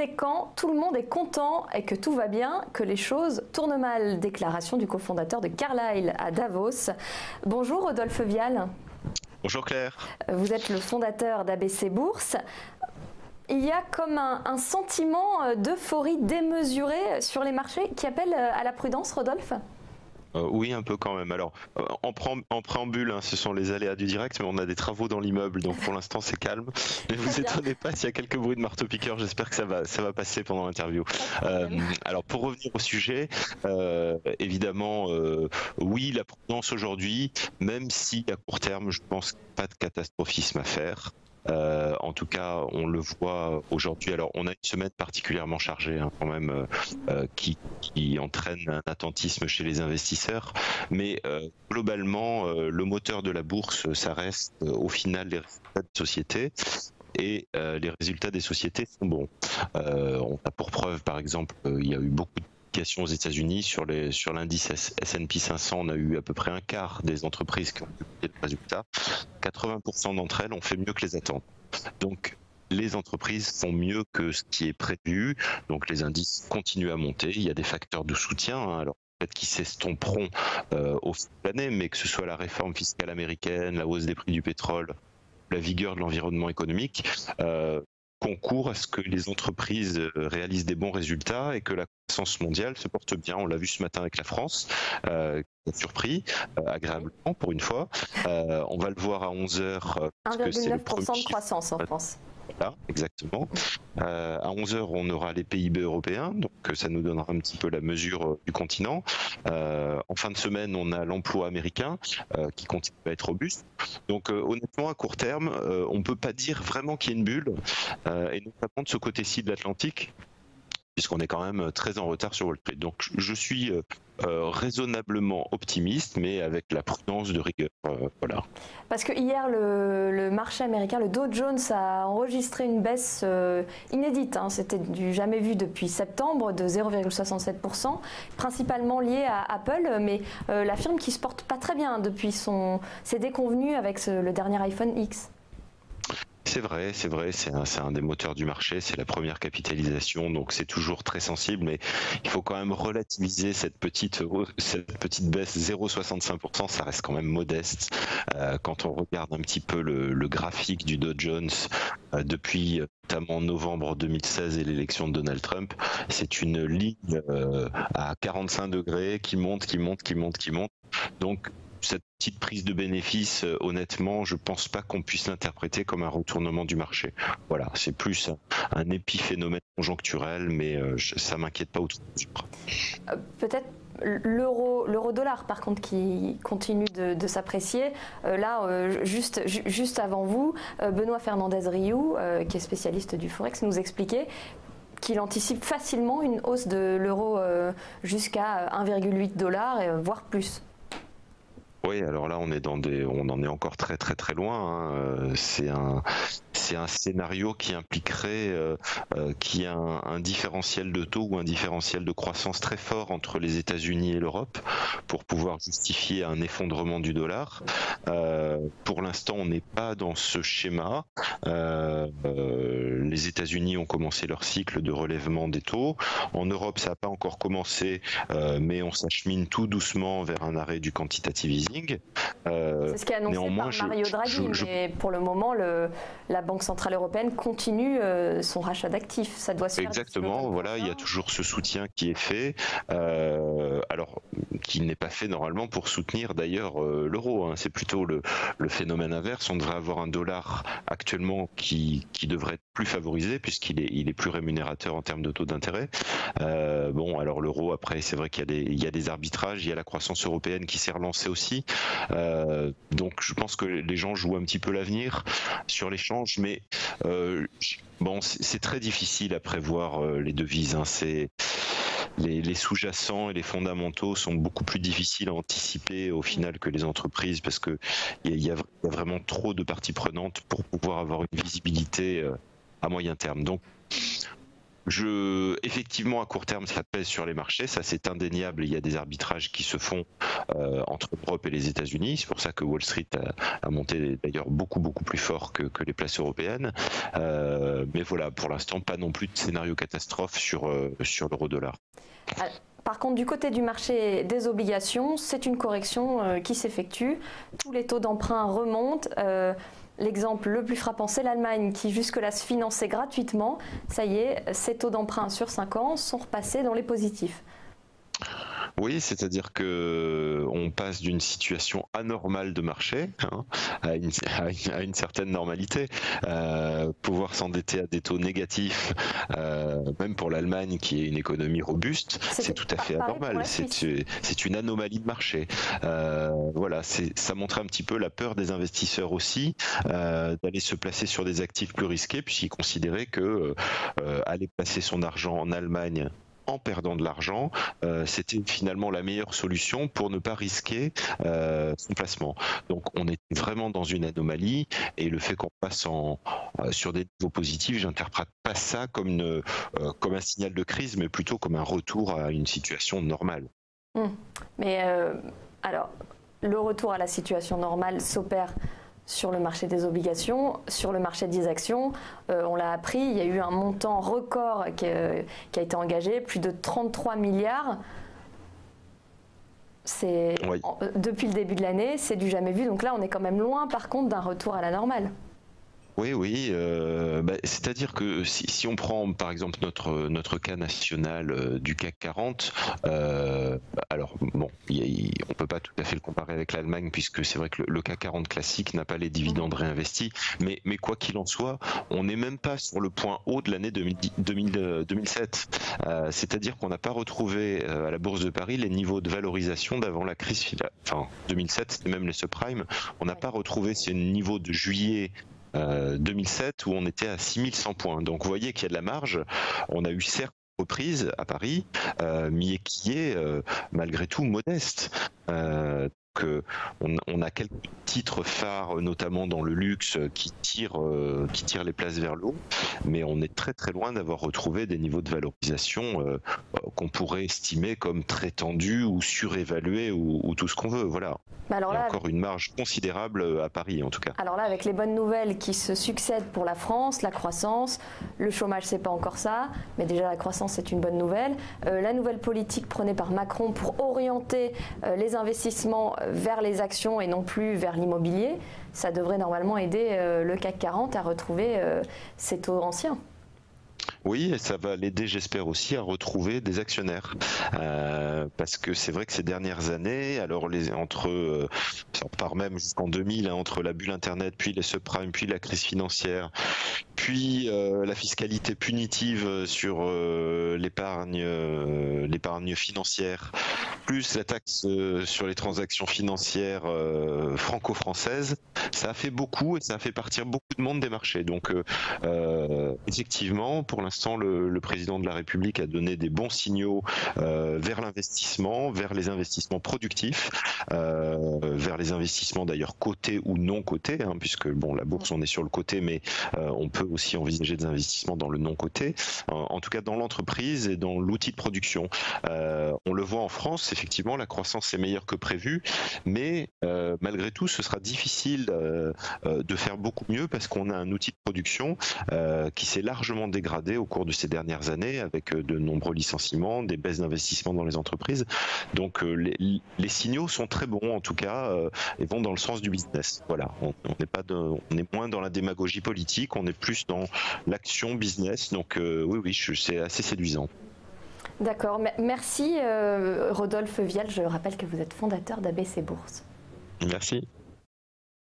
c'est quand tout le monde est content et que tout va bien que les choses tournent mal. Déclaration du cofondateur de Carlyle à Davos. Bonjour Rodolphe Vial. Bonjour Claire. Vous êtes le fondateur d'ABC Bourse. Il y a comme un sentiment d'euphorie démesurée sur les marchés qui appelle à la prudence, Rodolphe ? Oui, un peu quand même. Alors, en préambule, hein, ce sont les aléas du direct, mais on a des travaux dans l'immeuble, donc pour l'instant c'est calme. Ne vous étonnez pas s'il y a quelques bruits de marteau-piqueur, j'espère que ça va passer pendant l'interview. Alors, pour revenir au sujet, évidemment, oui, la prudence aujourd'hui, même si à court terme, je pense pas de catastrophisme à faire. En tout cas, on le voit aujourd'hui. Alors, on a une semaine particulièrement chargée, hein, quand même, qui entraîne un attentisme chez les investisseurs. Mais globalement, le moteur de la bourse, ça reste au final les résultats de sociétés. Et les résultats des sociétés sont bons. On a pour preuve, par exemple, il y a eu beaucoup de aux États-Unis sur l'indice S&P 500, on a eu à peu près un quart des entreprises qui ont publié le résultat. 80% d'entre elles ont fait mieux que les attentes. Donc les entreprises font mieux que ce qui est prévu. Donc les indices continuent à monter. Il y a des facteurs de soutien. Hein, alors peut-être qui s'estomperont au fil de l'année, mais que ce soit la réforme fiscale américaine, la hausse des prix du pétrole, la vigueur de l'environnement économique, concourt à ce que les entreprises réalisent des bons résultats et que la croissance mondiale se porte bien. On l'a vu ce matin avec la France, qui a surpris agréablement pour une fois. On va le voir à 11h. 1,9% de croissance en France. Voilà, exactement. À 11h, on aura les PIB européens, donc ça nous donnera un petit peu la mesure du continent. En fin de semaine, on a l'emploi américain qui continue à être robuste. Donc honnêtement, à court terme, on ne peut pas dire vraiment qu'il y a une bulle, et notamment de ce côté-ci de l'Atlantique, puisqu'on est quand même très en retard sur Wall Street. Donc je suis raisonnablement optimiste, mais avec la prudence de rigueur. Voilà. Parce que hier, le marché américain, le Dow Jones, a enregistré une baisse inédite. Hein. C'était du jamais vu depuis septembre, de 0,67%, principalement lié à Apple, mais la firme qui se porte pas très bien depuis ses déconvenues avec le dernier iPhone X. C'est vrai, c'est un des moteurs du marché, c'est la première capitalisation, donc c'est toujours très sensible, mais il faut quand même relativiser cette petite baisse, 0,65%, ça reste quand même modeste. Quand on regarde un petit peu le graphique du Dow Jones depuis notamment novembre 2016 et l'élection de Donald Trump, c'est une ligne à 45 degrés qui monte. Donc cette petite prise de bénéfice, honnêtement, je pense pas qu'on puisse l'interpréter comme un retournement du marché. Voilà, c'est plus un épiphénomène conjoncturel, mais ça m'inquiète pas outre mesure. Peut-être l'euro-dollar, par contre, qui continue de s'apprécier. Juste avant vous, Benoît Fernandez-Riou, qui est spécialiste du Forex, nous expliquait qu'il anticipe facilement une hausse de l'euro jusqu'à 1,8$, voire plus. Oui, alors là, on en est encore très très très loin. Hein. C'est un scénario qui impliquerait qu'il y a un différentiel de taux ou un différentiel de croissance très fort entre les États-Unis et l'Europe pour pouvoir justifier un effondrement du dollar. Pour l'instant, on n'est pas dans ce schéma. Les États-Unis ont commencé leur cycle de relèvement des taux. En Europe, ça n'a pas encore commencé, mais on s'achemine tout doucement vers un arrêt du quantitative easing. C'est ce qui est annoncé par Mario Draghi, mais pour le moment, la Banque Centrale Européenne continue son rachat d'actifs. Ça doit se faire. Exactement, voilà, il y a toujours ce soutien qui est fait, alors qui n'est pas fait normalement pour soutenir d'ailleurs l'euro. Hein. C'est plutôt le phénomène inverse. On devrait avoir un dollar actuellement qui devrait être plus favorisé puisqu'il est plus rémunérateur en termes de taux d'intérêt. Bon, alors l'euro, après, c'est vrai qu'il y a des arbitrages, il y a la croissance européenne qui s'est relancée aussi. Donc je pense que les gens jouent un petit peu l'avenir sur l'échange, mais bon, c'est très difficile à prévoir les devises. Hein. Les sous-jacents et les fondamentaux sont beaucoup plus difficiles à anticiper au final que les entreprises parce que il y a vraiment trop de parties prenantes pour pouvoir avoir une visibilité à moyen terme. Donc Effectivement, à court terme, ça pèse sur les marchés, ça c'est indéniable. Il y a des arbitrages qui se font entre l'Europe et les États-Unis. C'est pour ça que Wall Street a monté d'ailleurs beaucoup plus fort que les places européennes. Mais voilà, pour l'instant, pas non plus de scénario catastrophe sur l'euro-dollar. Par contre, du côté du marché des obligations, c'est une correction qui s'effectue. Tous les taux d'emprunt remontent. L'exemple le plus frappant, c'est l'Allemagne qui jusque-là se finançait gratuitement. Ça y est, ces taux d'emprunt sur 5 ans sont repassés dans les positifs. Oui, c'est-à-dire que on passe d'une situation anormale de marché à une certaine normalité. Pouvoir s'endetter à des taux négatifs, même pour l'Allemagne qui est une économie robuste, c'est tout à fait anormal. C'est une anomalie de marché. Voilà, ça montre un petit peu la peur des investisseurs aussi d'aller se placer sur des actifs plus risqués, puisqu'ils considéraient que aller placer son argent en Allemagne en perdant de l'argent, c'était finalement la meilleure solution pour ne pas risquer son placement. Donc on est vraiment dans une anomalie, et le fait qu'on passe sur des niveaux positifs, j'interprète pas ça comme un signal de crise, mais plutôt comme un retour à une situation normale. Mais alors, le retour à la situation normale s'opère sur le marché des obligations, sur le marché des actions. On l'a appris, il y a eu un montant record qui a été engagé, plus de 33 milliards. Oui. Depuis le début de l'année, c'est du jamais vu. Donc là, on est quand même loin, par contre, d'un retour à la normale. Oui, c'est-à-dire que si on prend par exemple notre cas national du CAC 40, alors bon, on peut pas tout à fait le comparer avec l'Allemagne, puisque c'est vrai que le CAC 40 classique n'a pas les dividendes réinvestis, mais quoi qu'il en soit, on n'est même pas sur le point haut de l'année 2007. C'est-à-dire qu'on n'a pas retrouvé à la Bourse de Paris les niveaux de valorisation d'avant la crise. Enfin, 2007, c'était même les subprimes. On n'a pas retrouvé ces niveaux de juillet 2007 où on était à 6100 points. Donc vous voyez qu'il y a de la marge. On a eu certes une reprise à Paris, mais qui est malgré tout modeste. On a quelques titres phares, notamment dans le luxe, qui tirent les places vers le haut, mais on est très loin d'avoir retrouvé des niveaux de valorisation qu'on pourrait estimer comme très tendus ou surévalués ou tout ce qu'on veut. Voilà. Alors là, il y a encore une marge considérable à Paris, en tout cas. Alors là, avec les bonnes nouvelles qui se succèdent pour la France, la croissance, le chômage, c'est pas encore ça, mais déjà la croissance, c'est une bonne nouvelle. La nouvelle politique prônée par Macron pour orienter les investissements vers les actions et non plus vers l'immobilier, ça devrait normalement aider le CAC 40 à retrouver ses taux anciens. Oui, et ça va l'aider, j'espère aussi, à retrouver des actionnaires, parce que c'est vrai que ces dernières années, alors ça part même jusqu'en 2000, entre la bulle Internet, puis les subprimes, puis la crise financière, puis la fiscalité punitive sur l'épargne financière, plus la taxe sur les transactions financières franco-françaises, ça a fait beaucoup et ça a fait partir beaucoup de monde des marchés. Donc effectivement, pour l'instant, le président de la République a donné des bons signaux vers l'investissement, vers les investissements productifs, vers les investissements d'ailleurs cotés ou non cotés, puisque bon, la bourse on est sur le côté, mais on peut aussi envisager des investissements dans le non coté, en tout cas dans l'entreprise et dans l'outil de production. On le voit en France, effectivement, la croissance est meilleure que prévu, mais malgré tout, ce sera difficile de faire beaucoup mieux parce qu'on a un outil de production qui s'est largement dégradé au cours de ces dernières années avec de nombreux licenciements, des baisses d'investissement dans les entreprises. Donc les signaux sont très bons en tout cas et vont dans le sens du business. Voilà, on est moins dans la démagogie politique, on est plus dans l'action business. Donc oui, c'est assez séduisant. D'accord, merci Rodolphe Vial. Je rappelle que vous êtes fondateur d'ABC Bourse. Merci.